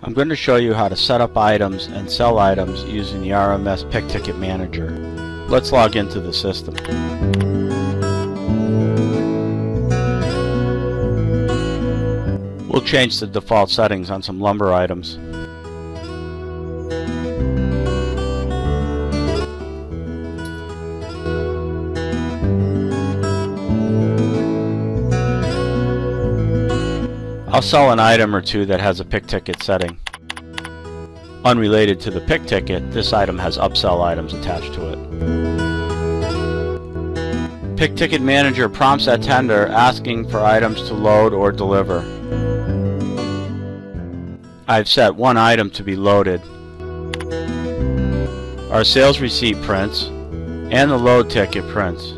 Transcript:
I'm going to show you how to set up items and sell items using the RMS Pick Ticket Manager. Let's log into the system. We'll change the default settings on some lumber items. I'll sell an item or two that has a pick ticket setting. Unrelated to the pick ticket, this item has upsell items attached to it. Pick Ticket Manager prompts that tender asking for items to load or deliver. I've set one item to be loaded. Our sales receipt prints and the load ticket prints.